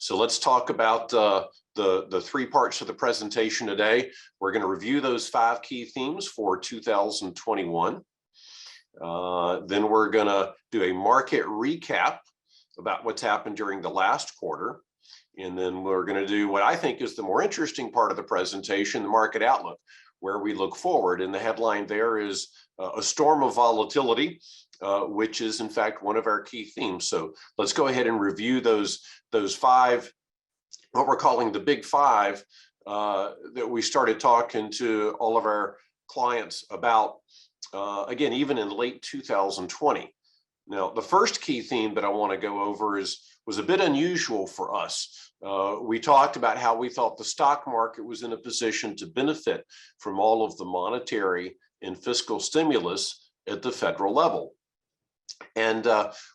So let's talk about the three parts of the presentation today. We're going to review those 5 key themes for 2021. Then we're going to do a market recap about what's happened during the last quarter. And then we're going to do what I think is the more interesting part of the presentation, the market outlook, where we look forward. And the headline there is a storm of volatility, which is in fact one of our key themes. So let's go ahead and review those 5, what we're calling the big 5, that we started talking to all of our clients about, again, even in late 2020. Now, the first key theme that I want to go over was a bit unusual for us. We talked about how we thought the stock market was in a position to benefit from all of the monetary and fiscal stimulus at the federal level. And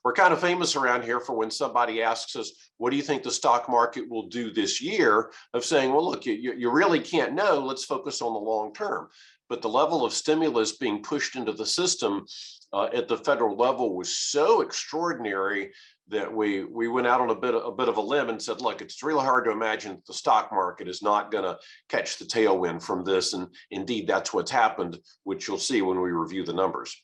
we're kind of famous around here for when somebody asks us, what do you think the stock market will do this year? Of saying, well, look, you really can't know. Let's focus on the long term. But the level of stimulus being pushed into the system at the federal level was so extraordinary that we went out on a bit of a limb and said, look, it's really hard to imagine that the stock market is not going to catch the tailwind from this. And indeed, that's what's happened, which you'll see when we review the numbers.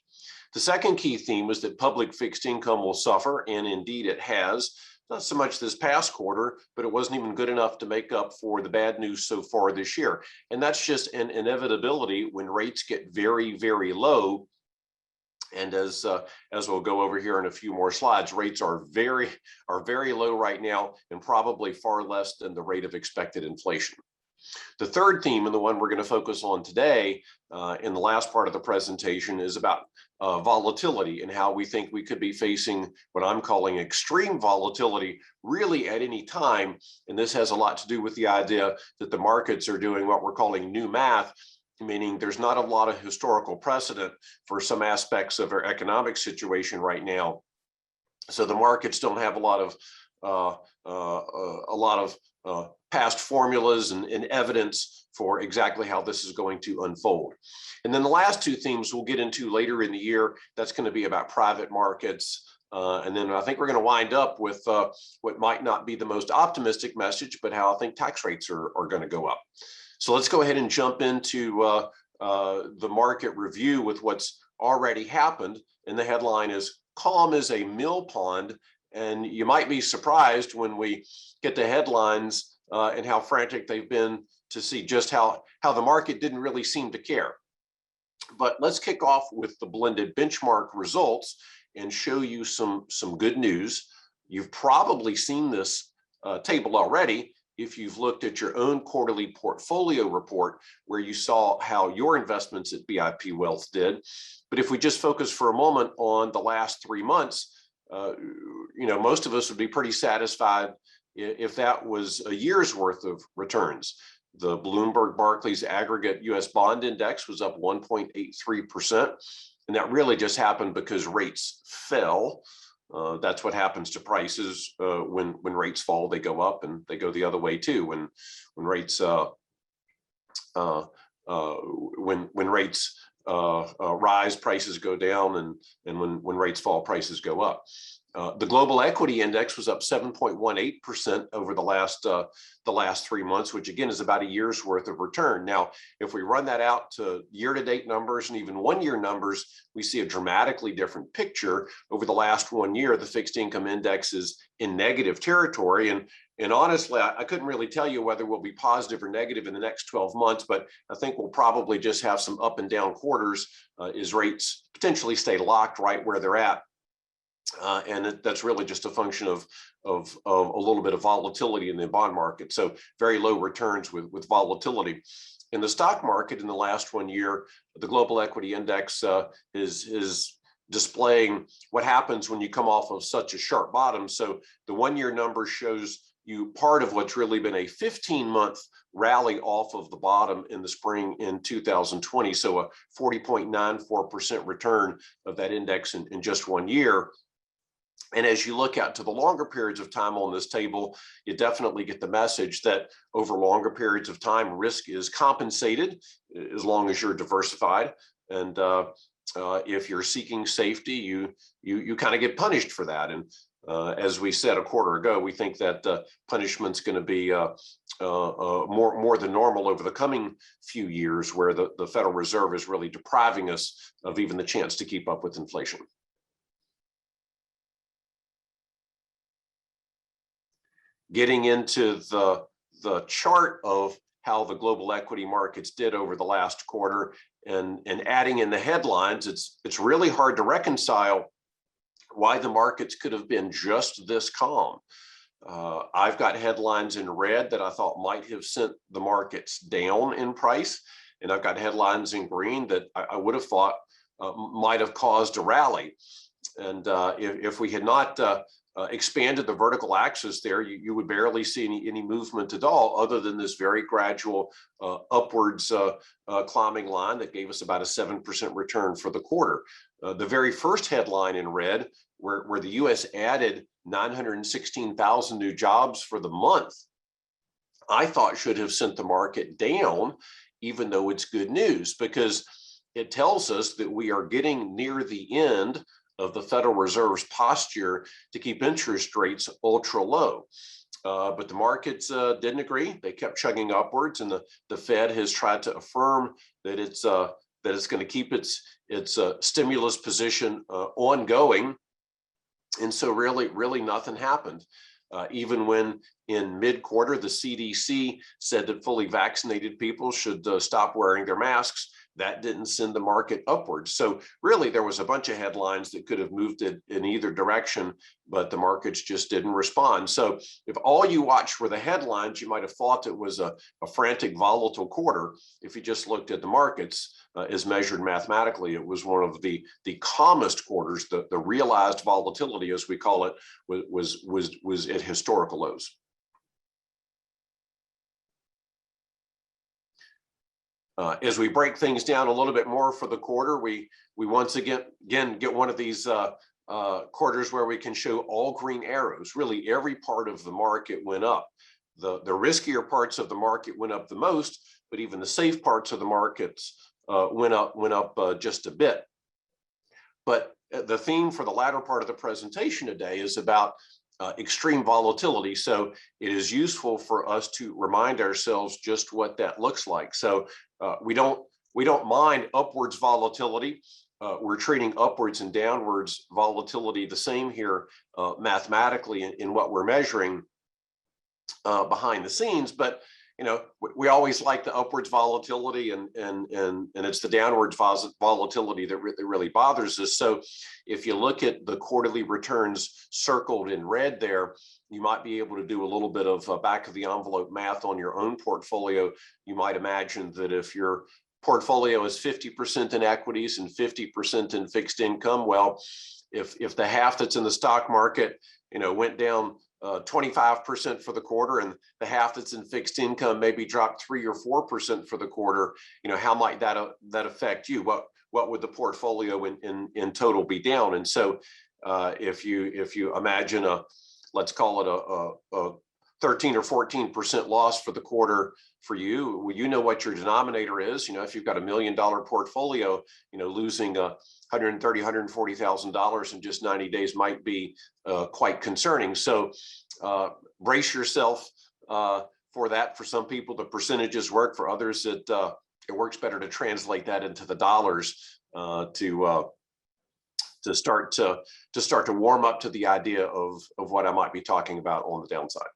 The second key theme was that public fixed income will suffer, and indeed it has. Not so much this past quarter, but it wasn't even good enough to make up for the bad news so far this year. And that's just an inevitability when rates get very, very low. And as we'll go over here in a few more slides, rates are very low right now, and probably far less than the rate of expected inflation. The third theme, and the one we're going to focus on today in the last part of the presentation, is about volatility and how we think we could be facing what I'm calling extreme volatility really at any time. And this has a lot to do with the idea that the markets are doing what we're calling new math, meaning there's not a lot of historical precedent for some aspects of our economic situation right now. So the markets don't have a lot of past formulas and evidence for exactly how this is going to unfold. And then the last 2 themes we'll get into later in the year. That's going to be about private markets. And then I think we're going to wind up with what might not be the most optimistic message, but how I think tax rates are going to go up. So let's go ahead and jump into the market review with what's already happened. And the headline is "Calm as a Mill Pond." And you might be surprised when we get the headlines and how frantic they've been to see just how the market didn't really seem to care. But let's kick off with the blended benchmark results and show you some good news. You've probably seen this table already if you've looked at your own quarterly portfolio report, where you saw how your investments at BIP Wealth did. But if we just focus for a moment on the last 3 months, most of us would be pretty satisfied if that was a year's worth of returns. The Bloomberg Barclays aggregate US bond index was up 1.83%. And that really just happened because rates fell. That's what happens to prices. When rates fall, they go up, and they go the other way too. When rates rise, prices go down, and when rates fall, prices go up. The global equity index was up 7.18% over the last 3 months, which again is about a year's worth of return. Now, if we run that out to year-to-date numbers and even one-year numbers, we see a dramatically different picture. Over the last 1 year, the fixed income index is in negative territory, and honestly, I couldn't really tell you whether we'll be positive or negative in the next 12 months, but I think we'll probably just have some up and down quarters as rates potentially stay locked right where they're at. And that's really just a function of a little bit of volatility in the bond market. So very low returns with volatility. In the stock market in the last 1 year, the global equity index is displaying what happens when you come off of such a sharp bottom. So the 1-year number shows you part of what's really been a 15-month rally off of the bottom in the spring in 2020. So a 40.94% return of that index in just 1 year. And as you look out to the longer periods of time on this table, you definitely get the message that over longer periods of time, risk is compensated as long as you're diversified. And if you're seeking safety, you kind of get punished for that. And As we said a quarter ago, we think that punishment's going to be more than normal over the coming few years, where the Federal Reserve is really depriving us of even the chance to keep up with inflation. Getting into the chart of how the global equity markets did over the last quarter, and adding in the headlines, it's really hard to reconcile why the markets could have been just this calm. I've got headlines in red that I thought might have sent the markets down in price, and I've got headlines in green that I would have thought might have caused a rally. And if we had not expanded the vertical axis there, you would barely see any movement at all, other than this very gradual upwards climbing line that gave us about a 7% return for the quarter. The very first headline in red, where the U.S. added 916,000 new jobs for the month, I thought should have sent the market down, even though it's good news, because it tells us that we are getting near the end of the Federal Reserve's posture to keep interest rates ultra low. But the markets didn't agree. They kept chugging upwards, and the Fed has tried to affirm that it's going to keep its stimulus position ongoing. And so really nothing happened. Even when in mid-quarter, the CDC said that fully vaccinated people should stop wearing their masks, that didn't send the market upwards. So really, there was a bunch of headlines that could have moved it in either direction, but the markets just didn't respond. So if all you watched were the headlines, you might have thought it was a frantic, volatile quarter. If you just looked at the markets as measured mathematically, it was one of the calmest quarters. The realized volatility, as we call it, was at historical lows. As we break things down a little bit more for the quarter, we once again get one of these quarters where we can show all green arrows. Really, every part of the market went up. The riskier parts of the market went up the most, but even the safe parts of the markets went up just a bit. But the theme for the latter part of the presentation today is about extreme volatility. So it is useful for us to remind ourselves just what that looks like. So we don't mind upwards volatility. We're treating upwards and downwards volatility the same here mathematically in what we're measuring behind the scenes. But we always like the upwards volatility, and it's the downwards volatility that really bothers us. So if you look at the quarterly returns circled in red there, you might be able to do a little bit of back of the envelope math on your own portfolio. You might imagine that if your portfolio is 50% in equities and 50% in fixed income, well, if the half that's in the stock market, went down 25% for the quarter, and the half that's in fixed income maybe dropped 3 or 4% for the quarter, how might that affect you? What would the portfolio in total be down? And so if you imagine let's call it a 13 or 14% loss for the quarter for you, well, what your denominator is. If you've got $1 million portfolio, losing $130,000, $140,000 in just 90 days might be quite concerning. So brace yourself for that. For some people, the percentages work. For others, it works better to translate that into the dollars to start to warm up to the idea of what I might be talking about on the downside.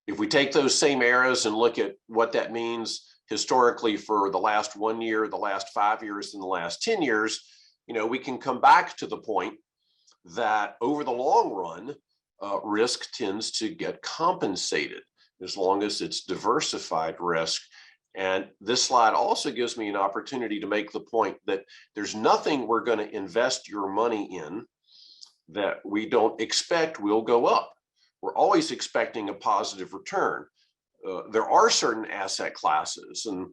If we take those same arrows and look at what that means historically for the last 1 year, the last 5 years, and the last 10 years, we can come back to the point that over the long run, risk tends to get compensated as long as it's diversified risk. And this slide also gives me an opportunity to make the point that there's nothing we're going to invest your money in that we don't expect will go up. We're always expecting a positive return. There are certain asset classes, and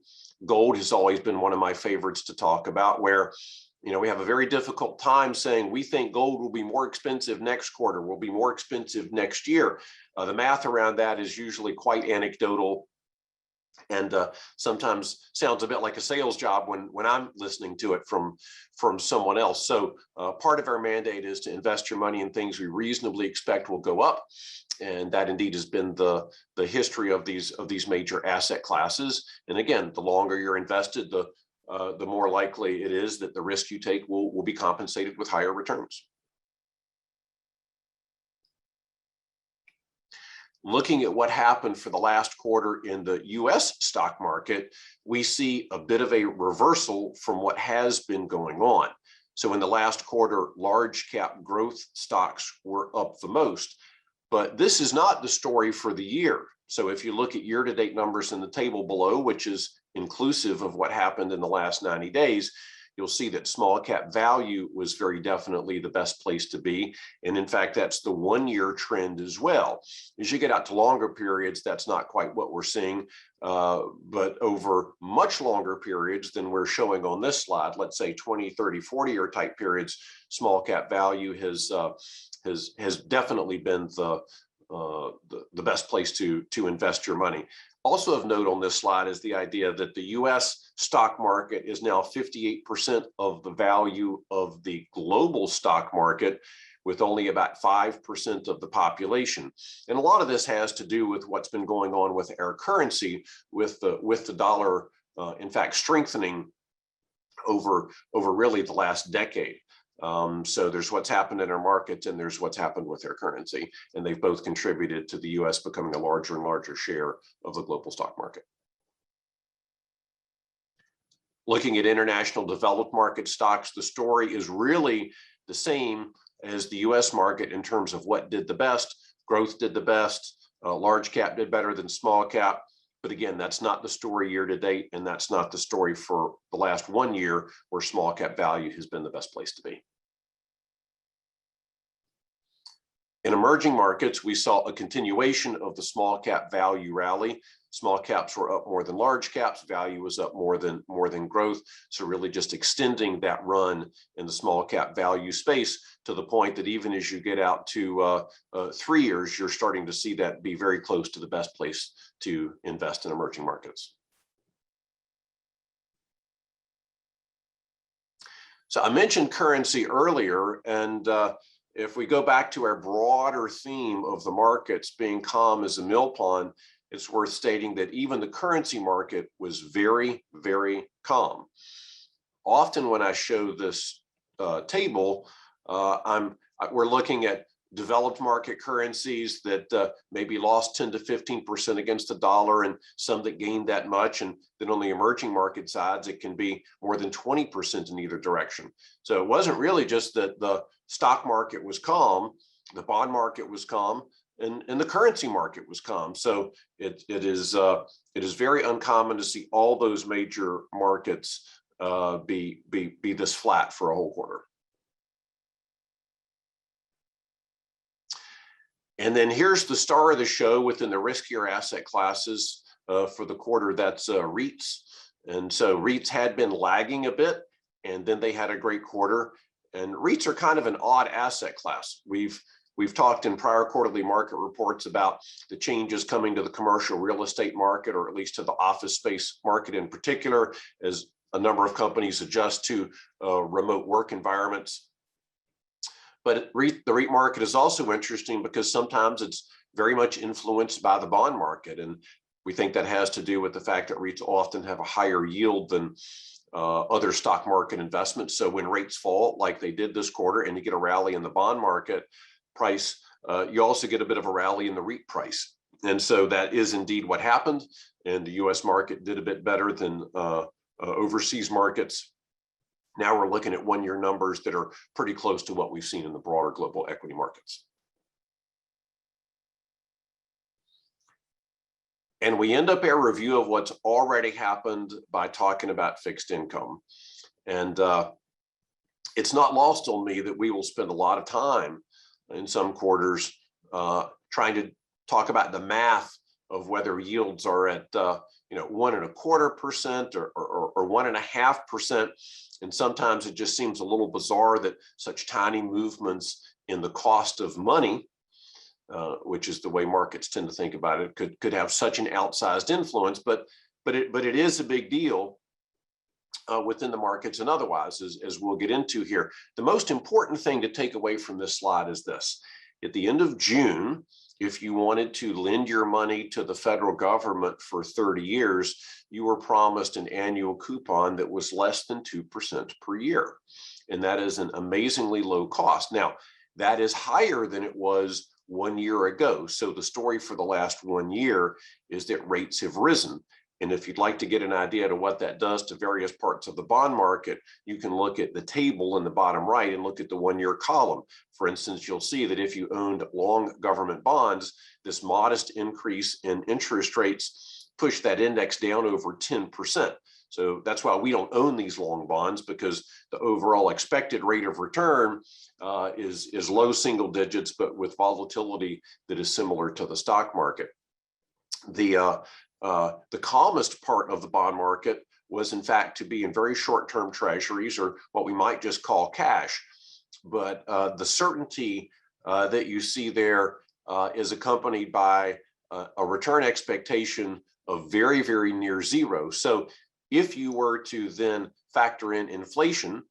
gold has always been one of my favorites to talk about, where we have a very difficult time saying we think gold will be more expensive next quarter, will be more expensive next year. The math around that is usually quite anecdotal And sometimes sounds a bit like a sales job when I'm listening to it from someone else. So part of our mandate is to invest your money in things we reasonably expect will go up, and that indeed has been the history of these major asset classes. And again, the longer you're invested, the more likely it is that the risk you take will be compensated with higher returns. Looking at what happened for the last quarter in the US stock market, we see a bit of a reversal from what has been going on. So in the last quarter, large cap growth stocks were up the most, but this is not the story for the year. So if you look at year-to-date numbers in the table below, which is inclusive of what happened in the last 90 days, you'll see that small cap value was very definitely the best place to be. And in fact, that's the 1-year trend as well. As you get out to longer periods, that's not quite what we're seeing, but over much longer periods than we're showing on this slide, let's say 20, 30, 40-year type periods, small cap value has definitely been the best place to invest your money. Also of note on this slide is the idea that the US stock market is now 58% of the value of the global stock market, with only about 5% of the population. And a lot of this has to do with what's been going on with our currency, with the dollar, in fact, strengthening over really the last decade. So there's what's happened in our markets and there's what's happened with our currency, and they've both contributed to the US becoming a larger and larger share of the global stock market. Looking at international developed market stocks, the story is really the same as the US market in terms of what did the best. Growth did the best, large cap did better than small cap. But again, that's not the story year to date, and that's not the story for the last 1 year, where small cap value has been the best place to be. In emerging markets, we saw a continuation of the small cap value rally. Small caps were up more than large caps. Value was up more than growth. So really just extending that run in the small cap value space to the point that even as you get out to 3 years, you're starting to see that be very close to the best place to invest in emerging markets. So I mentioned currency earlier, and if we go back to our broader theme of the markets being calm as a mill pond, it's worth stating that even the currency market was very, very calm. Often when I show this table, we're looking at developed market currencies that maybe lost 10 to 15% against the dollar, and some that gained that much. And then on the emerging market sides, it can be more than 20% in either direction. So it wasn't really just that the stock market was calm, the bond market was calm, and the currency market was calm. So it is very uncommon to see all those major markets be this flat for a whole quarter. And then here's the star of the show within the riskier asset classes for the quarter. That's REITs. And so REITs had been lagging a bit, and then they had a great quarter. And REITs are kind of an odd asset class. We've talked in prior quarterly market reports about the changes coming to the commercial real estate market, or at least to the office space market in particular, as a number of companies adjust to remote work environments. But the REIT market is also interesting because sometimes it's very much influenced by the bond market. And we think that has to do with the fact that REITs often have a higher yield than other stock market investments. So when rates fall, like they did this quarter, and you get a rally in the bond market price, you also get a bit of a rally in the REIT price. And so that is indeed what happened. And the US market did a bit better than overseas markets. Now we're looking at 1-year numbers that are pretty close to what we've seen in the broader global equity markets. And we end up our review of what's already happened by talking about fixed income. And it's not lost on me that we will spend a lot of time in some quarters trying to talk about the math of whether yields are at 1.25% or 1.5%. And sometimes it just seems a little bizarre that such tiny movements in the cost of money, which is the way markets tend to think about it, could have such an outsized influence. But but it is a big deal within the markets and otherwise, as we'll get into here. The most important thing to take away from this slide is this. At the end of June, if you wanted to lend your money to the federal government for 30 years, you were promised an annual coupon that was less than 2% per year. And that is an amazingly low cost. Now, that is higher than it was 1 year ago. So the story for the last 1 year is that rates have risen. And if you'd like to get an idea to what that does to various parts of the bond market, you can look at the table in the bottom right and look at the 1 year column. For instance, you'll see that if you owned long government bonds, this modest increase in interest rates pushed that index down over 10%. So that's why we don't own these long bonds, because the overall expected rate of return is low single digits, but with volatility that is similar to the stock market. The calmest part of the bond market was, in fact, to be in very short-term treasuries, or what we might just call cash. But the certainty that you see there is accompanied by a return expectation of very, very near zero. So if you were to then factor in inflation,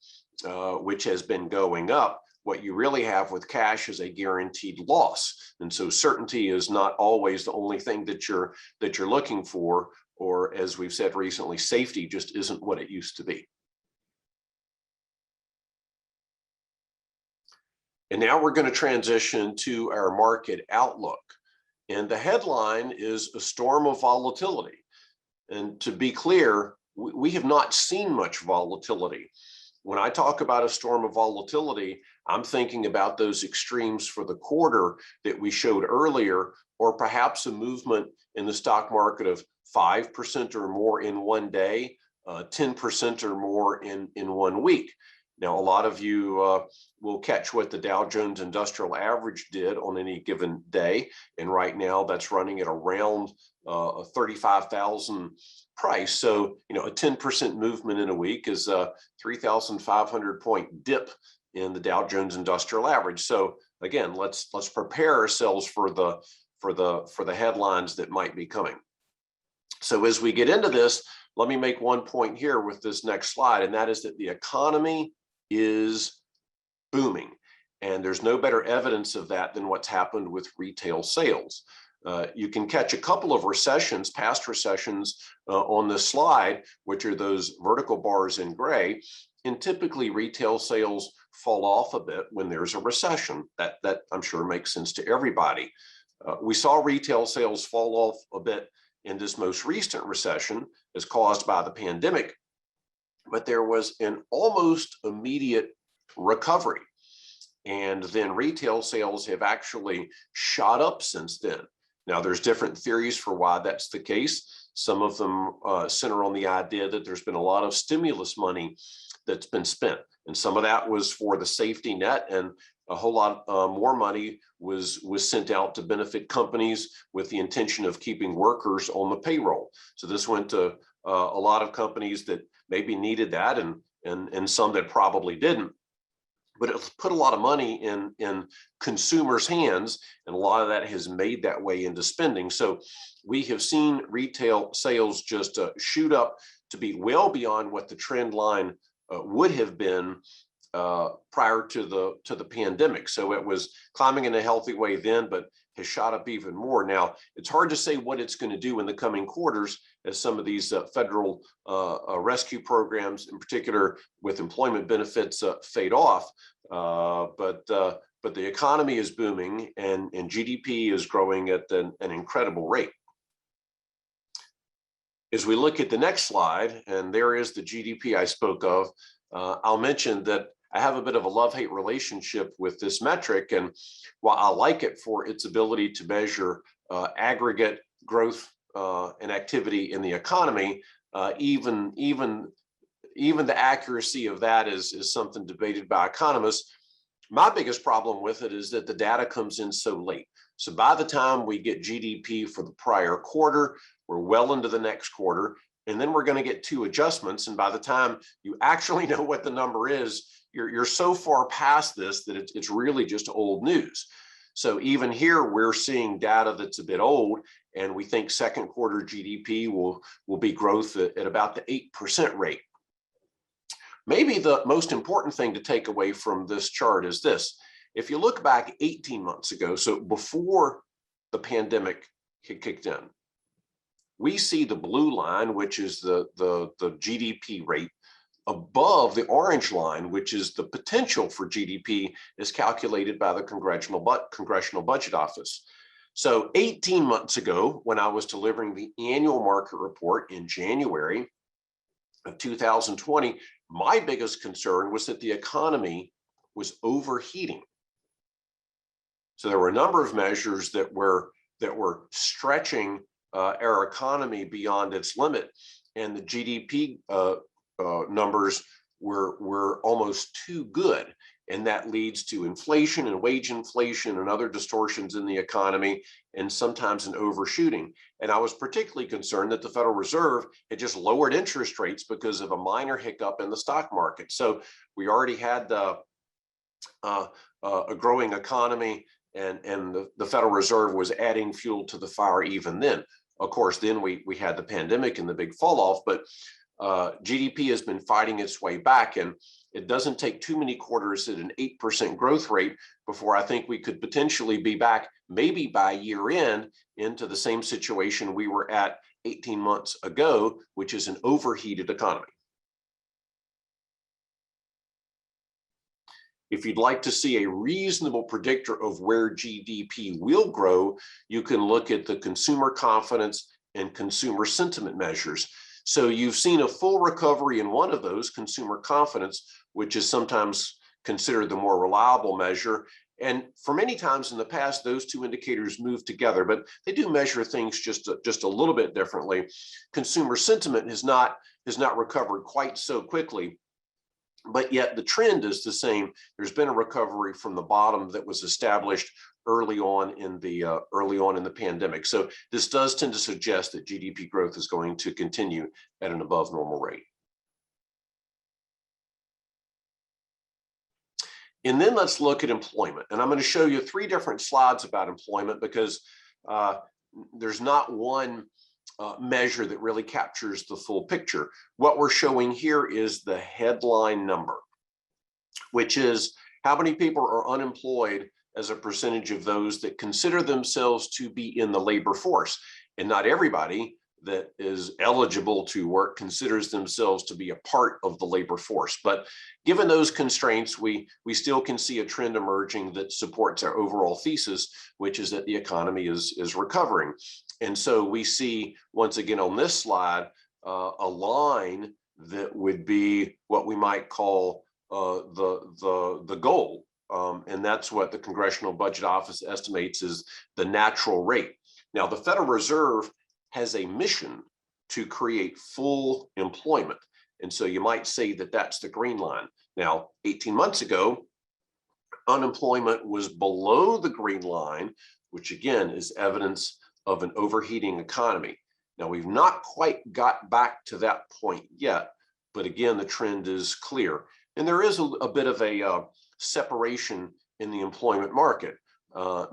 which has been going up, what you really have with cash is a guaranteed loss. And so certainty is not always the only thing that you're looking for, or as we've said recently, safety just isn't what it used to be. And now we're going to transition to our market outlook. And the headline is a storm of volatility. And to be clear, we have not seen much volatility. When I talk about a storm of volatility, I'm thinking about those extremes for the quarter that we showed earlier, or perhaps a movement in the stock market of 5% or more in one day, 10% or more in 1 week. Now, a lot of you will catch what the Dow Jones Industrial Average did on any given day. And right now that's running at around a 35,000 price. So, a 10% movement in a week is a 3,500 point dip in the Dow Jones Industrial Average. So again, let's prepare ourselves for the headlines that might be coming. So as we get into this, let me make one point here with this next slide, and that is that the economy is booming. And there's no better evidence of that than what's happened with retail sales. You can catch a couple of recessions, past recessions, on this slide, which are those vertical bars in gray. And typically retail sales fall off a bit when there's a recession. That I'm sure makes sense to everybody. We saw retail sales fall off a bit in this most recent recession, as caused by the pandemic, but there was an almost immediate recovery. And then retail sales have actually shot up since then. Now, there's different theories for why that's the case. Some of them center on the idea that there's been a lot of stimulus money that's been spent. And some of that was for the safety net, and a whole lot more money was sent out to benefit companies with the intention of keeping workers on the payroll. So this went to a lot of companies that maybe needed that, and some that probably didn't. But it put a lot of money in consumers' hands, and a lot of that has made that way into spending. So we have seen retail sales just shoot up to be well beyond what the trend line would have been prior to the pandemic. So it was climbing in a healthy way then, but has shot up even more. Now, it's hard to say what it's going to do in the coming quarters as some of these federal rescue programs, in particular with employment benefits, fade off. But the economy is booming, and GDP is growing at an incredible rate. As we look at the next slide, and there is the GDP I spoke of, I'll mention that I have a bit of a love-hate relationship with this metric. And while I like it for its ability to measure aggregate growth and activity in the economy, even the accuracy of that is something debated by economists. My biggest problem with it is that the data comes in so late. So by the time we get GDP for the prior quarter, we're well into the next quarter, and then we're going to get 2 adjustments. And by the time you actually know what the number is, you're so far past this that it's really just old news. So even here, we're seeing data that's a bit old, and we think second quarter GDP will be growth at about the 8% rate. Maybe the most important thing to take away from this chart is this. If you look back 18 months ago, so before the pandemic kicked in, we see the blue line, which is the GDP rate, above the orange line, which is the potential for GDP as calculated by the Congressional Budget Office. So 18 months ago, when I was delivering the annual market report in January of 2020, my biggest concern was that the economy was overheating. So there were a number of measures that were stretching our economy beyond its limit, and the GDP numbers were almost too good, and that leads to inflation and wage inflation and other distortions in the economy, and sometimes an overshooting. And I was particularly concerned that the Federal Reserve had just lowered interest rates because of a minor hiccup in the stock market. So we already had a growing economy, and the Federal Reserve was adding fuel to the fire even then. Of course, then we had the pandemic and the big fall off, but GDP has been fighting its way back, and it doesn't take too many quarters at an 8% growth rate before I think we could potentially be back, maybe by year end, into the same situation we were at 18 months ago, which is an overheated economy. If you'd like to see a reasonable predictor of where GDP will grow, you can look at the consumer confidence and consumer sentiment measures. So you've seen a full recovery in one of those, consumer confidence, which is sometimes considered the more reliable measure. And for many times in the past, those two indicators move together, but they do measure things just a little bit differently. Consumer sentiment has not recovered quite so quickly, but yet the trend is the same. There's been a recovery from the bottom that was established early on in the pandemic. So this does tend to suggest that GDP growth is going to continue at an above normal rate. And then let's look at employment. And I'm going to show you 3 different slides about employment because there's not one measure that really captures the full picture. What we're showing here is the headline number, which is how many people are unemployed as a percentage of those that consider themselves to be in the labor force. And not everybody that is eligible to work considers themselves to be a part of the labor force. But given those constraints, we still can see a trend emerging that supports our overall thesis, which is that the economy is recovering. And so we see, once again on this slide, a line that would be what we might call the goal. And that's what the Congressional Budget Office estimates is the natural rate. Now, the Federal Reserve has a mission to create full employment. And so you might say that that's the green line. Now, 18 months ago, unemployment was below the green line, which again is evidence of an overheating economy. Now, we've not quite got back to that point yet, but again, the trend is clear. And there is a bit of a separation in the employment market.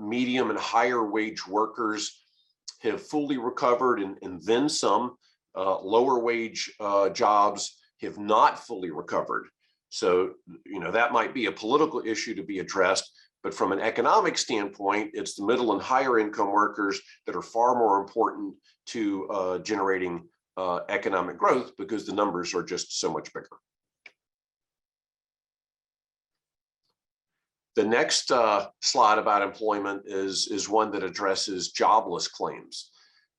Medium and higher wage workers have fully recovered, and then some. Lower wage jobs have not fully recovered. So, that might be a political issue to be addressed, but from an economic standpoint, it's the middle and higher income workers that are far more important to generating economic growth because the numbers are just so much bigger. The next slide about employment is one that addresses jobless claims.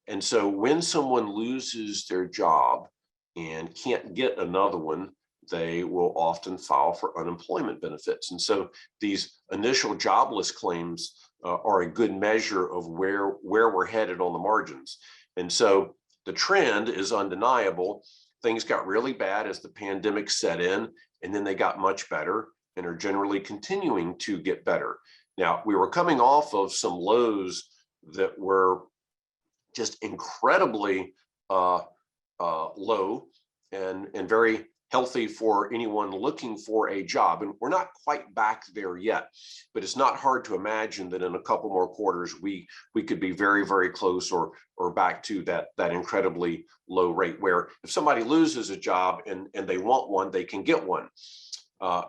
And so when someone loses their job and can't get another one, they will often file for unemployment benefits. And so these initial jobless claims are a good measure of where we're headed on the margins. And so the trend is undeniable. Things got really bad as the pandemic set in, and then they got much better and are generally continuing to get better. Now, we were coming off of some lows that were just incredibly low and very healthy for anyone looking for a job. And we're not quite back there yet, but it's not hard to imagine that in a couple more quarters, we could be very, very close or back to that incredibly low rate where if somebody loses a job and they want one, they can get one.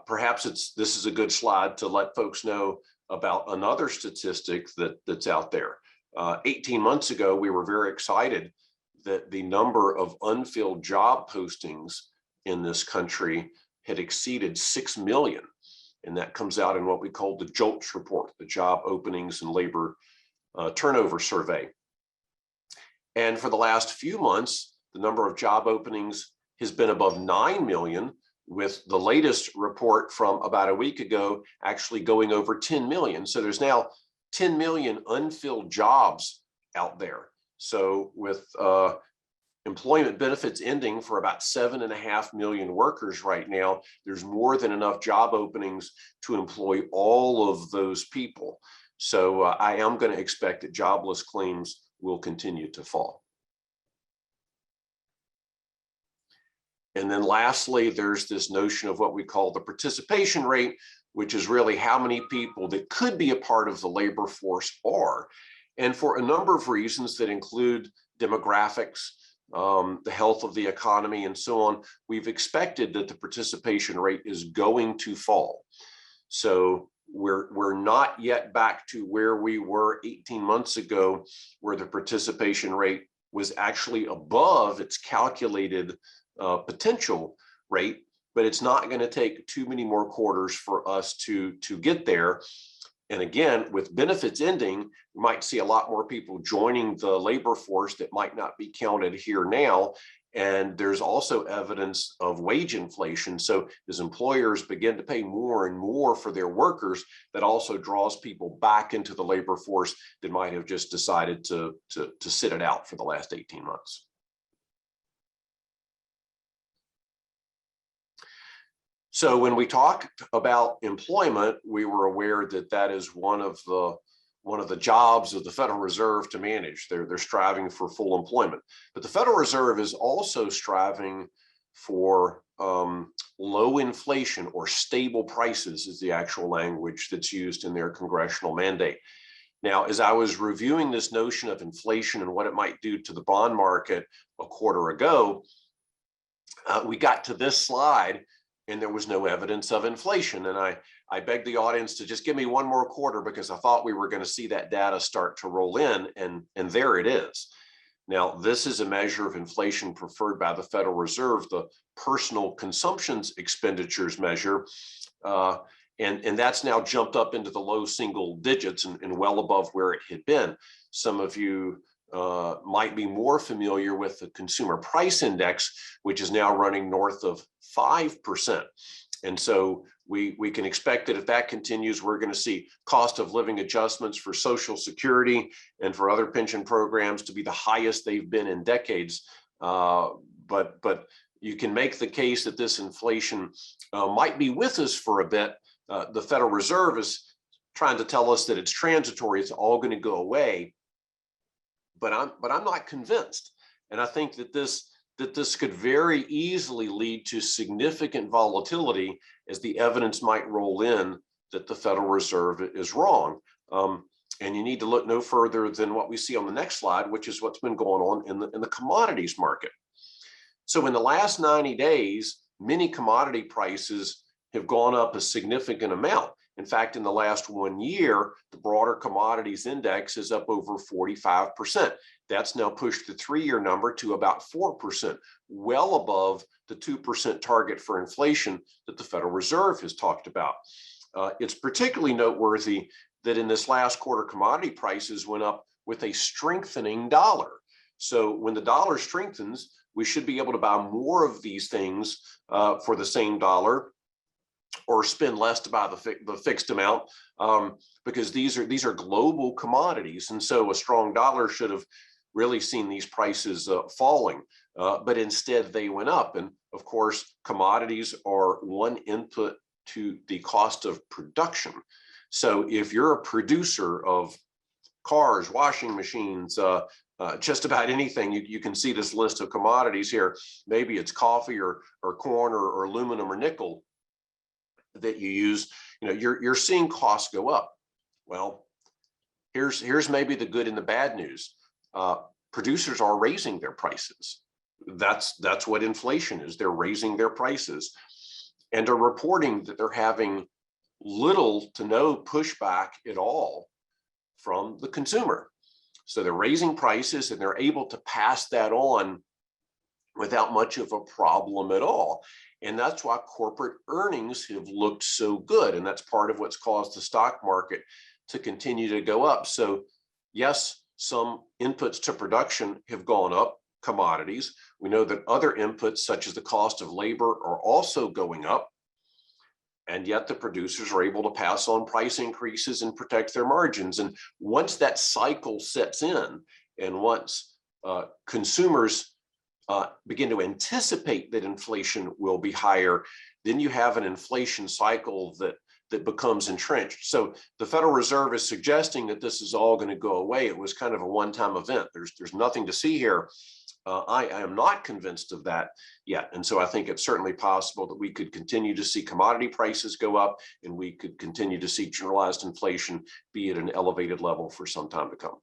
Perhaps this is a good slide to let folks know about another statistic that's out there. 18 months ago, we were very excited that the number of unfilled job postings in this country had exceeded 6 million. And that comes out in what we call the JOLTS report, the Job Openings and Labor Turnover Survey. And for the last few months, the number of job openings has been above 9 million, with the latest report from about a week ago actually going over 10 million. So there's now 10 million unfilled jobs out there. So with employment benefits ending for about 7.5 million workers right now, there's more than enough job openings to employ all of those people. So I am going to expect that jobless claims will continue to fall. And then lastly, there's this notion of what we call the participation rate, which is really how many people that could be a part of the labor force are. And for a number of reasons that include demographics, the health of the economy, and so on, we've expected that the participation rate is going to fall. So we're not yet back to where we were 18 months ago, where the participation rate was actually above its calculated potential rate, but it's not going to take too many more quarters for us to get there. And again, with benefits ending, we might see a lot more people joining the labor force that might not be counted here now. And there's also evidence of wage inflation. So as employers begin to pay more and more for their workers, that also draws people back into the labor force that might have just decided to sit it out for the last 18 months. So when we talked about employment, we were aware that that is one of the jobs of the Federal Reserve to manage. They're striving for full employment, but the Federal Reserve is also striving for low inflation, or stable prices is the actual language that's used in their congressional mandate. Now, as I was reviewing this notion of inflation and what it might do to the bond market a quarter ago, we got to this slide and there was no evidence of inflation. And I begged the audience to just give me one more quarter, because I thought we were going to see that data start to roll in, and there it is. Now, this is a measure of inflation preferred by the Federal Reserve, the personal consumptions expenditures measure. And that's now jumped up into the low single digits and well above where it had been. Some of you might be more familiar with the consumer price index, which is now running north of 5%. And so we can expect that if that continues, we're going to see cost of living adjustments for Social Security and for other pension programs to be the highest they've been in decades. But you can make the case that this inflation might be with us for a bit. The Federal Reserve is trying to tell us that it's transitory, it's all going to go away. But I'm not convinced. And I think that this could very easily lead to significant volatility, as the evidence might roll in that the Federal Reserve is wrong. And you need to look no further than what we see on the next slide, which is what's been going on in the commodities market. So in the last 90 days, many commodity prices have gone up a significant amount. In fact, in the last 1 year, the broader commodities index is up over 45%. That's now pushed the 3-year number to about 4%, well above the 2% target for inflation that the Federal Reserve has talked about. It's particularly noteworthy that in this last quarter, commodity prices went up with a strengthening dollar. So when the dollar strengthens, we should be able to buy more of these things for the same dollar, or spend less to buy the fixed amount, because these are global commodities. And so a strong dollar should have really seen these prices falling, but instead they went up. And of course, commodities are one input to the cost of production. So if you're a producer of cars, washing machines, just about anything. You can see this list of commodities here. Maybe it's coffee or corn or aluminum or nickel that you use. You're seeing costs go up. Well, here's maybe the good and the bad news. Producers are raising their prices. That's what inflation is. They're raising their prices and are reporting that they're having little to no pushback at all from the consumer. So they're raising prices and they're able to pass that on without much of a problem at all. And that's why corporate earnings have looked so good. And that's part of what's caused the stock market to continue to go up. So yes, some inputs to production have gone up, commodities. We know that other inputs, such as the cost of labor, are also going up. And yet the producers are able to pass on price increases and protect their margins. And once that cycle sets in, and once consumers begin to anticipate that inflation will be higher, then you have an inflation cycle that becomes entrenched. So the Federal Reserve is suggesting that this is all going to go away. It was kind of a one-time event. There's nothing to see here. I am not convinced of that yet. And so I think it's certainly possible that we could continue to see commodity prices go up, and we could continue to see generalized inflation be at an elevated level for some time to come.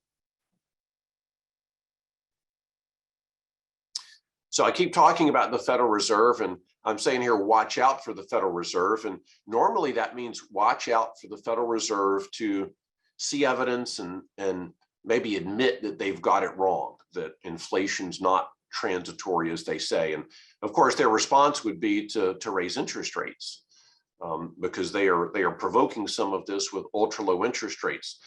So I keep talking about the Federal Reserve, and I'm saying here, watch out for the Federal Reserve. And normally that means watch out for the Federal Reserve to see evidence and maybe admit that they've got it wrong, that inflation's not transitory as they say. And of course, their response would be to raise interest rates because they are provoking some of this with ultra low interest rates.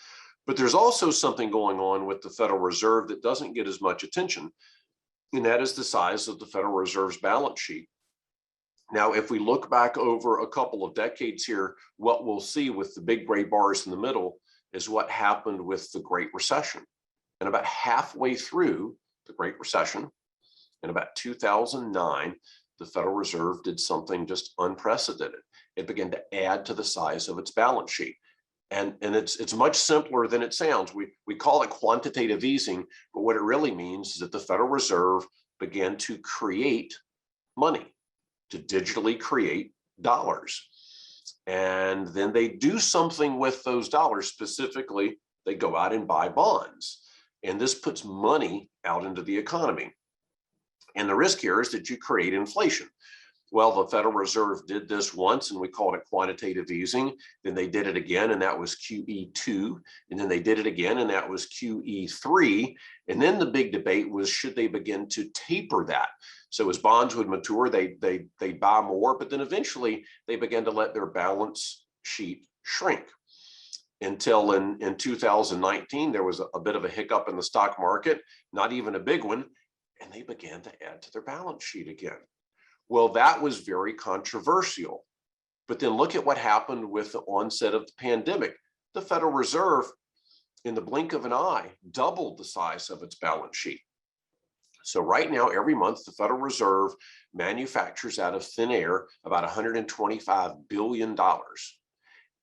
But there's also something going on with the Federal Reserve that doesn't get as much attention, and that is the size of the Federal Reserve's balance sheet. Now, if we look back over a couple of decades here, what we'll see with the big gray bars in the middle is what happened with the Great Recession. And about halfway through the Great Recession, in about 2009, the Federal Reserve did something just unprecedented. It began to add to the size of its balance sheet. And it's much simpler than it sounds. We call it quantitative easing, but what it really means is that the Federal Reserve began to create money, to digitally create dollars. And then they do something with those dollars. Specifically, they go out and buy bonds. And this puts money out into the economy. And the risk here is that you create inflation. Well, the Federal Reserve did this once, and we called it quantitative easing. Then they did it again, and that was QE2. And then they did it again, and that was QE3. And then the big debate was, should they begin to taper that? So as bonds would mature, they buy more, but then eventually they began to let their balance sheet shrink. Until in 2019, there was a bit of a hiccup in the stock market, not even a big one, and they began to add to their balance sheet again. Well, that was very controversial. But then look at what happened with the onset of the pandemic. The Federal Reserve, in the blink of an eye, doubled the size of its balance sheet. So right now, every month, the Federal Reserve manufactures out of thin air about $125 billion.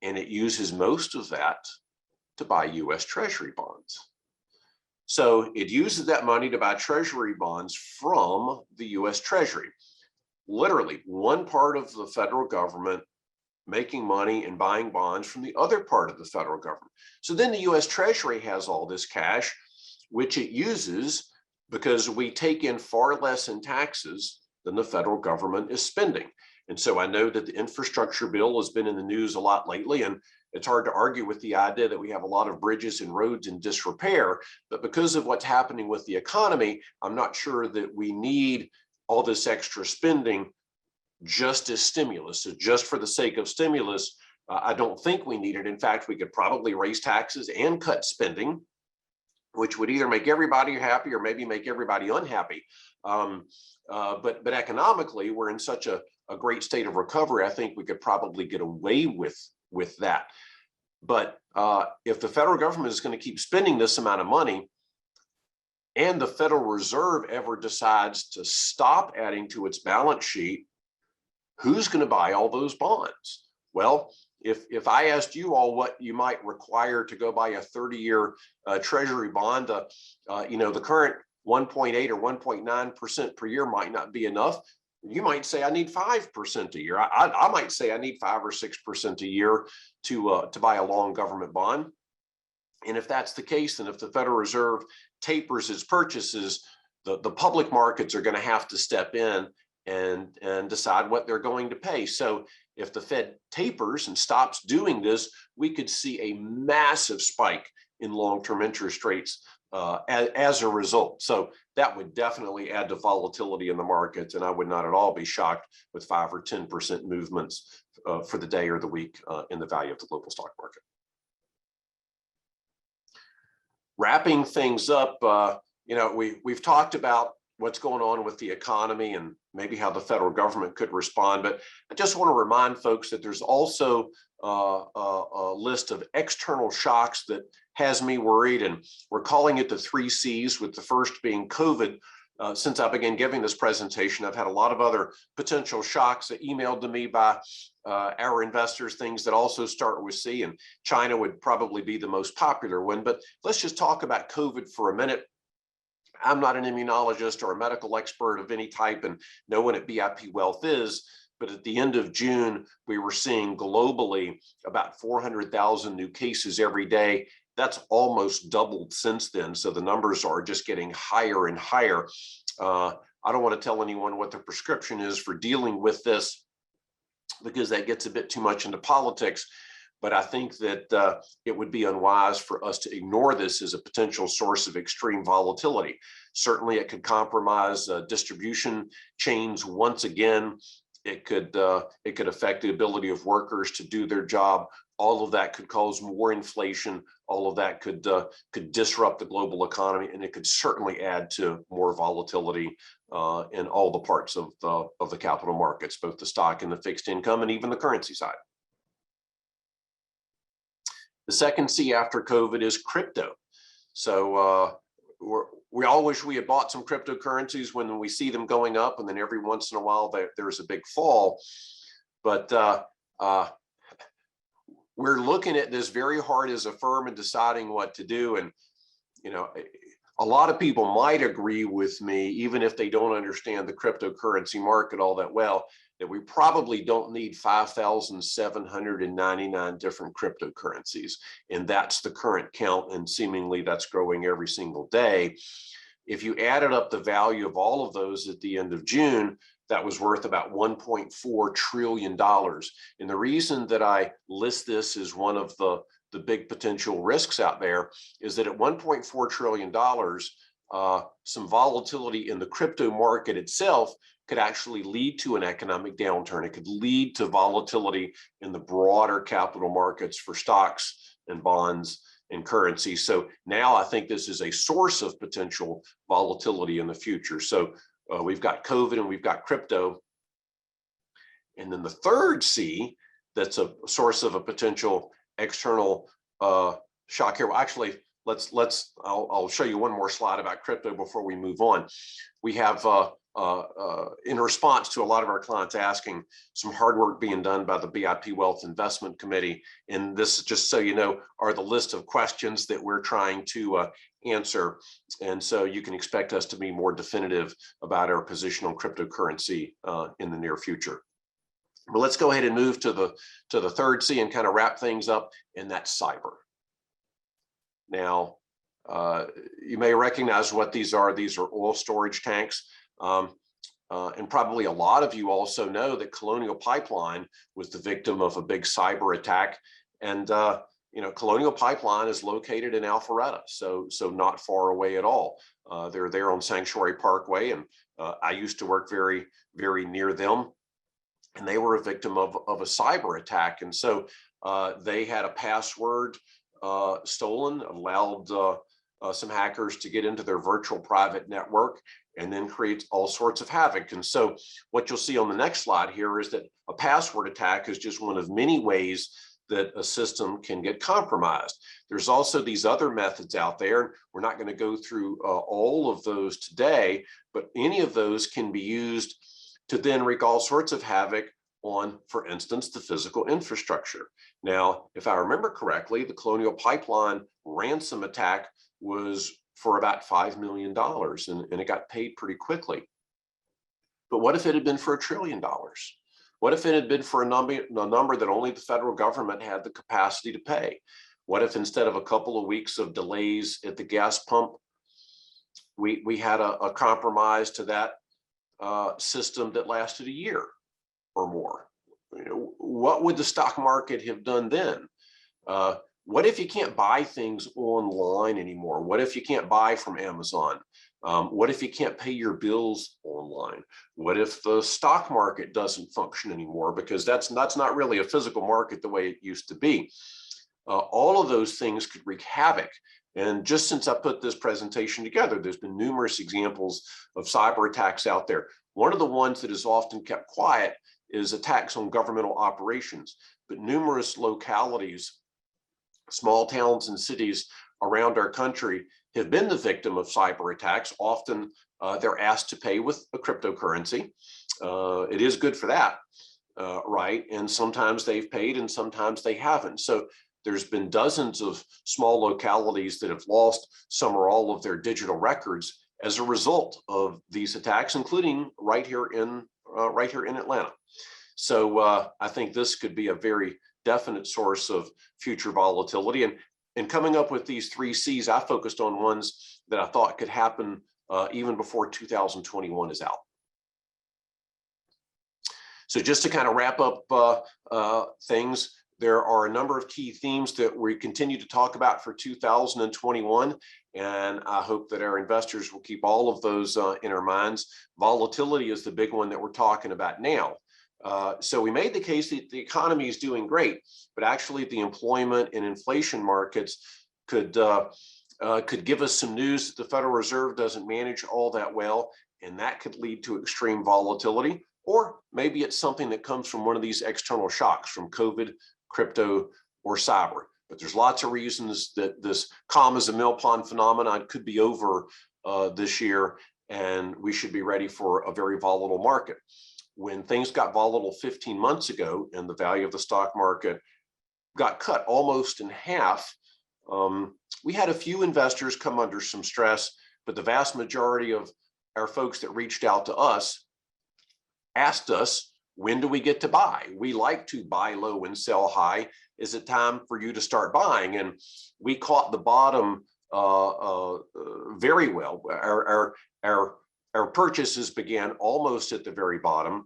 And it uses most of that to buy US Treasury bonds. So it uses that money to buy Treasury bonds from the US Treasury. Literally, one part of the federal government making money and buying bonds from the other part of the federal government. So then the US Treasury has all this cash, which it uses because we take in far less in taxes than the federal government is spending. And so I know that the infrastructure bill has been in the news a lot lately, and it's hard to argue with the idea that we have a lot of bridges and roads in disrepair. But because of what's happening with the economy, I'm not sure that we need all this extra spending just as stimulus. So just for the sake of stimulus, I don't think we need it. In fact, we could probably raise taxes and cut spending, which would either make everybody happy or maybe make everybody unhappy. But economically, we're in such a great state of recovery. I think we could probably get away with that. But if the federal government is going to keep spending this amount of money, and the Federal Reserve ever decides to stop adding to its balance sheet, who's going to buy all those bonds? Well, if I asked you all what you might require to go buy a 30-year treasury bond, the current 1.8 or 1.9% per year might not be enough. You might say I need 5% a year. I might say I need 5 or 6% a year to buy a long government bond. And if that's the case, then if the Federal Reserve tapers its purchases, the public markets are going to have to step in and decide what they're going to pay. So if the Fed tapers and stops doing this, we could see a massive spike in long-term interest rates as a result. So that would definitely add to volatility in the markets, and I would not at all be shocked with 5 or 10% movements for the day or the week in the value of the global stock market. Wrapping things up, we've talked about what's going on with the economy and maybe how the federal government could respond. But I just want to remind folks that there's also a list of external shocks that has me worried, and we're calling it the 3 C's, with the first being COVID. Since I began giving this presentation, I've had a lot of other potential shocks that emailed to me by our investors, things that also start with C, and China would probably be the most popular one. But let's just talk about COVID for a minute. I'm not an immunologist or a medical expert of any type, and no one at BIP Wealth is, but at the end of June, we were seeing globally about 400,000 new cases every day. That's almost doubled since then. So the numbers are just getting higher and higher. I don't want to tell anyone what the prescription is for dealing with this, because that gets a bit too much into politics. But I think that it would be unwise for us to ignore this as a potential source of extreme volatility. Certainly, it could compromise distribution chains once again. It could affect the ability of workers to do their job. All of that could cause more inflation. All of that could disrupt the global economy, and it could certainly add to more volatility in all the parts of the capital markets, both the stock and the fixed income, and even the currency side. The second C after COVID is crypto. So we all wish we had bought some cryptocurrencies when we see them going up, and then every once in a while there's a big fall. But we're looking at this very hard as a firm and deciding what to do. And a lot of people might agree with me, even if they don't understand the cryptocurrency market all that well, that we probably don't need 5,799 different cryptocurrencies. And that's the current count, and seemingly that's growing every single day. If you added up the value of all of those at the end of June, that was worth about $1.4 trillion. And the reason that I list this as one of the big potential risks out there is that at $1.4 trillion, some volatility in the crypto market itself could actually lead to an economic downturn. It could lead to volatility in the broader capital markets for stocks and bonds and currency. So now I think this is a source of potential volatility in the future. So we've got COVID and we've got crypto. And then the third C, that's a source of a potential external shock here. Well, actually, I'll show you one more slide about crypto before we move on. We have, in response to a lot of our clients asking, some hard work being done by the BIP Wealth Investment Committee. And this, just so you know, are the list of questions that we're trying to answer. And so you can expect us to be more definitive about our position on cryptocurrency in the near future. But let's go ahead and move to the third C and kind of wrap things up, and that's cyber. Now, you may recognize what these are. These are oil storage tanks. And probably a lot of you also know that Colonial Pipeline was the victim of a big cyber attack. And Colonial Pipeline is located in Alpharetta, so not far away at all. They're there on Sanctuary Parkway, and I used to work very, very near them. And they were a victim of a cyber attack. And so they had a password stolen, allowed some hackers to get into their virtual private network, and then create all sorts of havoc. And so what you'll see on the next slide here is that a password attack is just one of many ways that a system can get compromised. There's also these other methods out there. We're not going to go through all of those today, but any of those can be used to then wreak all sorts of havoc on, for instance, the physical infrastructure. Now, if I remember correctly, the Colonial Pipeline ransom attack was for about $5 million, and it got paid pretty quickly. But what if it had been for $1 trillion? What if it had been for a number that only the federal government had the capacity to pay? What if instead of a couple of weeks of delays at the gas pump, we had a compromise to that system that lasted a year or more? You know, what would the stock market have done then? What if you can't buy things online anymore? What if you can't buy from Amazon? What if you can't pay your bills online? What if the stock market doesn't function anymore? Because that's not really a physical market the way it used to be. All of those things could wreak havoc. And just since I put this presentation together, there's been numerous examples of cyber attacks out there. One of the ones that is often kept quiet is attacks on governmental operations, but numerous localities, small towns and cities around our country have been the victim of cyber attacks. Often they're asked to pay with a cryptocurrency. It is good for that, right? And sometimes they've paid and sometimes they haven't. So there's been dozens of small localities that have lost some or all of their digital records as a result of these attacks, including right here in Atlanta. So I think this could be a very definite source of future volatility. And coming up with these 3 C's, I focused on ones that I thought could happen even before 2021 is out. So just to kind of wrap up things, there are a number of key themes that we continue to talk about for 2021, and I hope that our investors will keep all of those in our minds. Volatility is the big one that we're talking about now. So we made the case that the economy is doing great, but actually the employment and inflation markets could give us some news that the Federal Reserve doesn't manage all that well, and that could lead to extreme volatility. Or maybe it's something that comes from one of these external shocks, from COVID, crypto, or cyber. But there's lots of reasons that this calm as a mill pond phenomenon could be over this year, and we should be ready for a very volatile market. When things got volatile 15 months ago and the value of the stock market got cut almost in half, we had a few investors come under some stress, but the vast majority of our folks that reached out to us asked us, when do we get to buy? We like to buy low and sell high. Is it time for you to start buying? And we caught the bottom very well. Our purchases began almost at the very bottom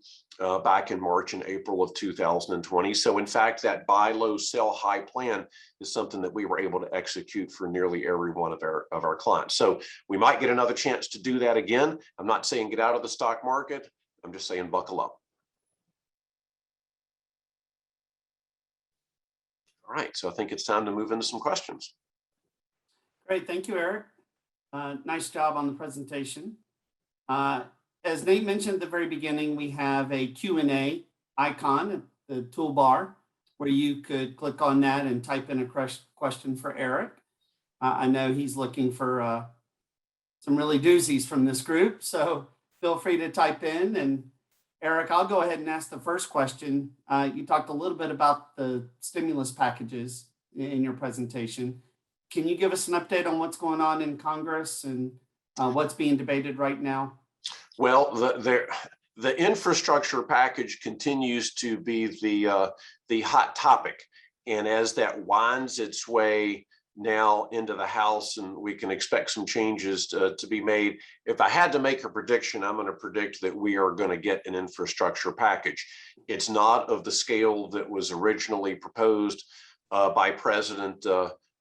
back in March and April of 2020. So in fact, that buy low, sell high plan is something that we were able to execute for nearly every one of our clients. So we might get another chance to do that again. I'm not saying get out of the stock market. I'm just saying buckle up. All right, so I think it's time to move into some questions. Great, thank you, Eric. Nice job on the presentation. As Nate mentioned at the very beginning, we have a Q&A icon at the toolbar where you could click on that and type in a question for Eric. I know he's looking for some really doozies from this group, so feel free to type in. And Eric, I'll go ahead and ask the first question. You talked a little bit about the stimulus packages in your presentation. Can you give us an update on what's going on in Congress and what's being debated right now? Well, the infrastructure package continues to be the hot topic. And as that winds its way now into the House, and we can expect some changes to be made, if I had to make a prediction, I'm going to predict that we are going to get an infrastructure package. It's not of the scale that was originally proposed by President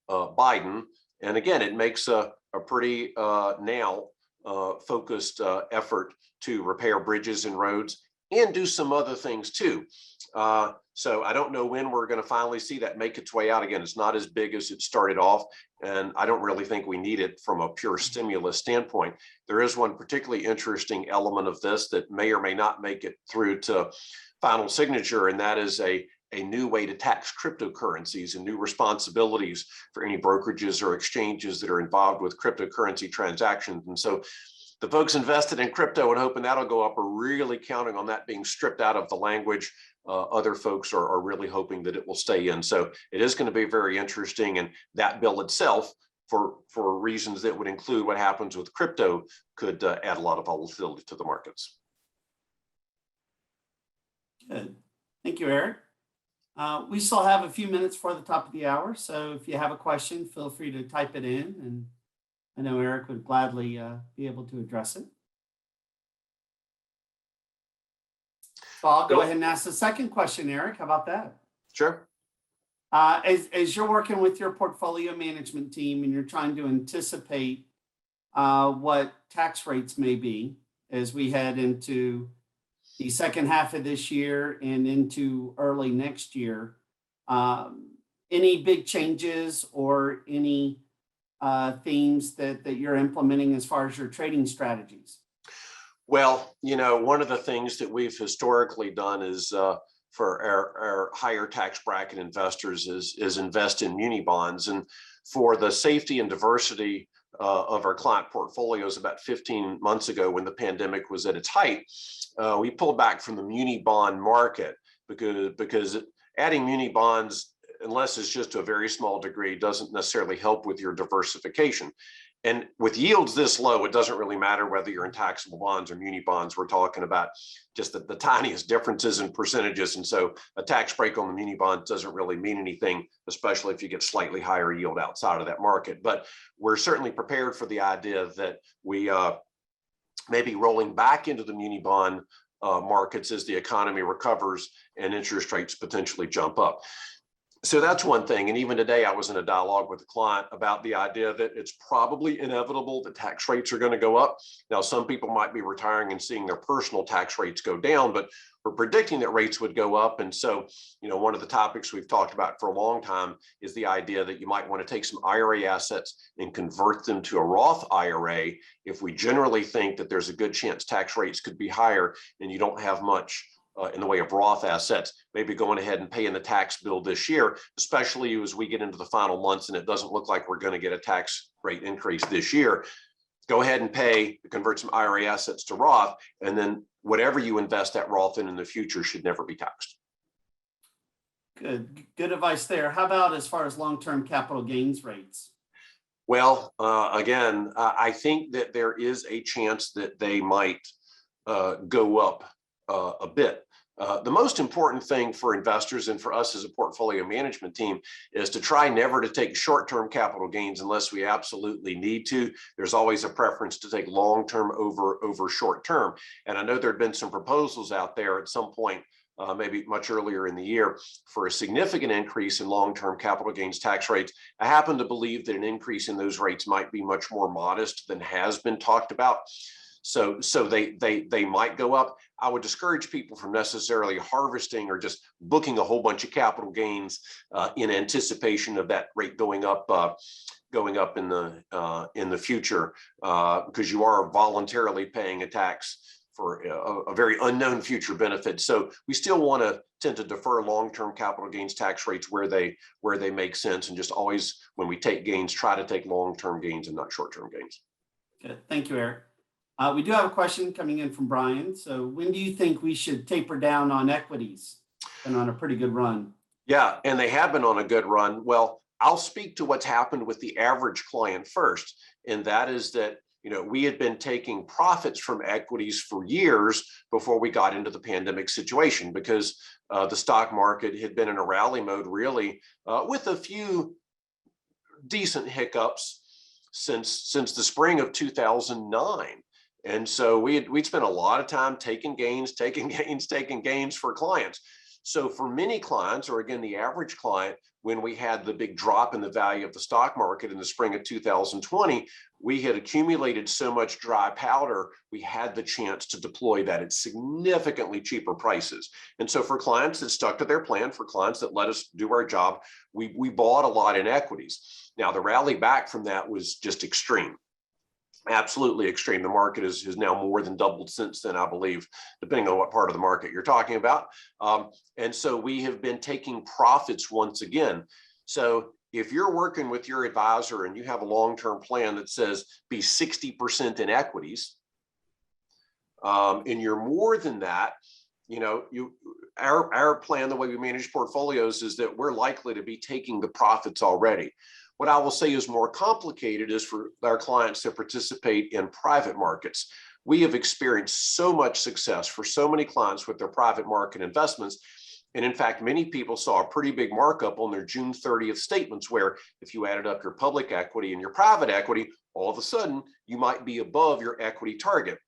Biden. And again, it makes a pretty now focused effort to repair bridges and roads and do some other things too. So I don't know when we're going to finally see that make its way out. Again, it's not as big as it started off, and I don't really think we need it from a pure stimulus standpoint. There is one particularly interesting element of this that may or may not make it through to final signature, and that is a new way to tax cryptocurrencies and new responsibilities for any brokerages or exchanges that are involved with cryptocurrency transactions. And so the folks invested in crypto and hoping that'll go up are really counting on that being stripped out of the language other folks are really hoping that it will stay in. So it is going to be very interesting. And that bill itself, for reasons that would include what happens with crypto, could add a lot of volatility to the markets. Good. Thank you, Eric. We still have a few minutes for the top of the hour. So if you have a question, feel free to type it in. And I know Eric would gladly be able to address it. So I'll go ahead and ask the second question, Eric. How about that? Sure. As you're working with your portfolio management team and you're trying to anticipate what tax rates may be as we head into the second half of this year and into early next year, any big changes or any themes that you're implementing as far as your trading strategies? Well, one of the things that we've historically done is for our higher tax bracket investors is invest in muni bonds. And for the safety and diversity of our client portfolios about 15 months ago, when the pandemic was at its height, we pulled back from the muni bond market because adding muni bonds, unless it's just to a very small degree, doesn't necessarily help with your diversification. And with yields this low, it doesn't really matter whether you're in taxable bonds or muni bonds. We're talking about just the tiniest differences in percentages. And so a tax break on the muni bond doesn't really mean anything, especially if you get slightly higher yield outside of that market. But we're certainly prepared for the idea that we may be rolling back into the muni bond markets as the economy recovers and interest rates potentially jump up. So that's one thing. And even today, I was in a dialogue with a client about the idea that it's probably inevitable that tax rates are going to go up. Now, some people might be retiring and seeing their personal tax rates go down, but we're predicting that rates would go up. And so, one of the topics we've talked about for a long time is the idea that you might want to take some IRA assets and convert them to a Roth IRA if we generally think that there's a good chance tax rates could be higher and you don't have much in the way of Roth assets, maybe going ahead and paying the tax bill this year, especially as we get into the final months and it doesn't look like we're going to get a tax rate increase this year. Go ahead and convert some IRA assets to Roth, and then whatever you invest that Roth in the future should never be taxed. Good advice there. How about as far as long-term capital gains rates? Well, again, I think that there is a chance that they might go up a bit. The most important thing for investors and for us as a portfolio management team is to try never to take short-term capital gains unless we absolutely need to. There's always a preference to take long-term over short-term. And I know there have been some proposals out there at some point, maybe much earlier in the year, for a significant increase in long-term capital gains tax rates. I happen to believe that an increase in those rates might be much more modest than has been talked about. So they might go up. I would discourage people from necessarily harvesting or just booking a whole bunch of capital gains in anticipation of that rate going up in the future, because you are voluntarily paying a tax for a very unknown future benefit. So we still want to tend to defer long-term capital gains tax rates where they make sense, and just always, when we take gains, try to take long-term gains and not short-term gains. Good. Thank you, Eric. We do have a question coming in from Brian. So when do you think we should taper down on equities? Been on a pretty good run. Yeah, and they have been on a good run. Well, I'll speak to what's happened with the average client first. And that is that, we had been taking profits from equities for years before we got into the pandemic situation, because the stock market had been in a rally mode, really, with a few decent hiccups since the spring of 2009. And so we'd spent a lot of time taking gains for clients. So for many clients, or again, the average client, when we had the big drop in the value of the stock market in the spring of 2020, we had accumulated so much dry powder, we had the chance to deploy that at significantly cheaper prices. And so for clients that stuck to their plan, for clients that let us do our job, we bought a lot in equities. Now, the rally back from that was just extreme. Absolutely extreme. The market has now more than doubled since then, I believe, depending on what part of the market you're talking about. And so we have been taking profits once again. So if you're working with your advisor and you have a long-term plan that says be 60% in equities, and you're more than that, our plan, the way we manage portfolios, is that we're likely to be taking the profits already. What I will say is more complicated is for our clients to participate in private markets. We have experienced so much success for so many clients with their private market investments. And in fact, many people saw a pretty big markup on their June 30th statements, where if you added up your public equity and your private equity, all of a sudden you might be above your equity target.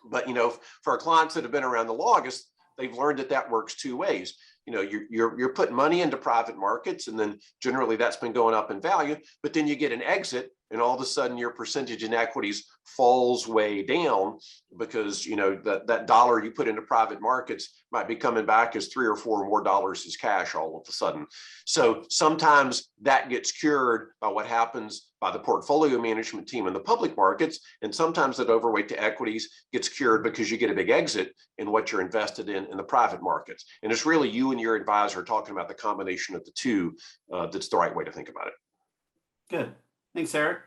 But for our clients that have been around the longest, they've learned that works two ways. You're putting money into private markets, and then generally that's been going up in value, but then you get an exit, and all of a sudden your percentage in equities falls way down, because that dollar you put into private markets might be coming back as $3 or $4 more dollars as cash all of a sudden. So sometimes that gets cured by what happens by the portfolio management team in the public markets, and sometimes that overweight to equities gets cured because you get a big exit in what you're invested in the private markets. And it's really you and your advisor talking about the combination of the two that's the right way to think about it. Good. Thanks, Eric.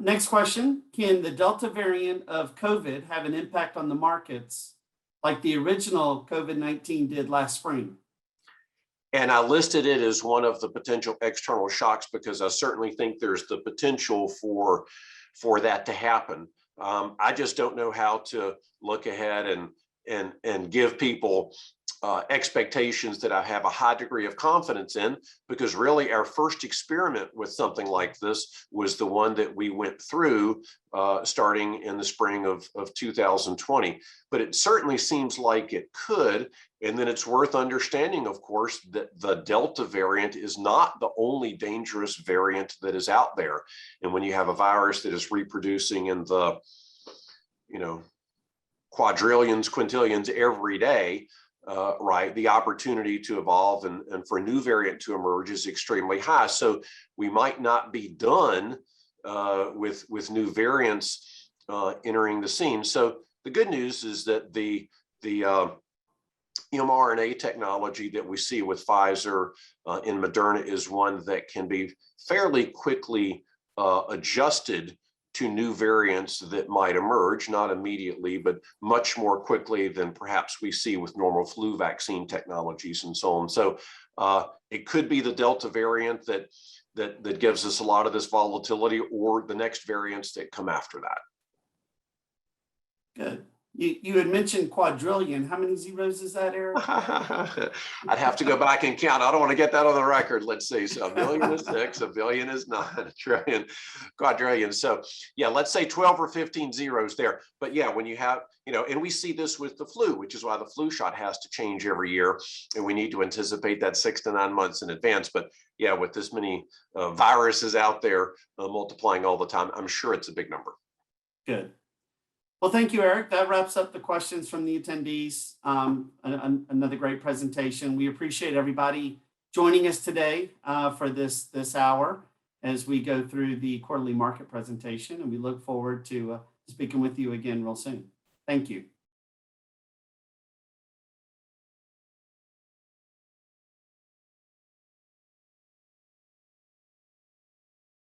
Next question. Can the Delta variant of COVID have an impact on the markets like the original COVID-19 did last spring? And I listed it as one of the potential external shocks because I certainly think there's the potential for that to happen. I just don't know how to look ahead and give people expectations that I have a high degree of confidence in, because really our first experiment with something like this was the one that we went through starting in the spring of 2020. But it certainly seems like it could. And then it's worth understanding, of course, that the Delta variant is not the only dangerous variant that is out there. And when you have a virus that is reproducing in the quadrillions, quintillions every day, right, the opportunity to evolve and for a new variant to emerge is extremely high. So we might not be done with new variants entering the scene. So the good news is that the mRNA technology that we see with Pfizer and Moderna is one that can be fairly quickly adjusted to new variants that might emerge, not immediately, but much more quickly than perhaps we see with normal flu vaccine technologies and so on. So it could be the Delta variant that gives us a lot of this volatility, or the next variants that come after that. Good. You had mentioned quadrillion. How many zeros is that, Eric? I'd have to go back and count. I don't want to get that on the record. Let's see. So a million is 6, a billion is 9, a trillion, quadrillion. So yeah, let's say 12 or 15 zeros there. But yeah, when you have, and we see this with the flu, which is why the flu shot has to change every year. And we need to anticipate that 6 to 9 months in advance. But yeah, with this many viruses out there multiplying all the time, I'm sure it's a big number. Good. Well, thank you, Eric. That wraps up the questions from the attendees. Another great presentation. We appreciate everybody joining us today for this hour as we go through the quarterly market presentation, and we look forward to speaking with you again real soon. Thank you.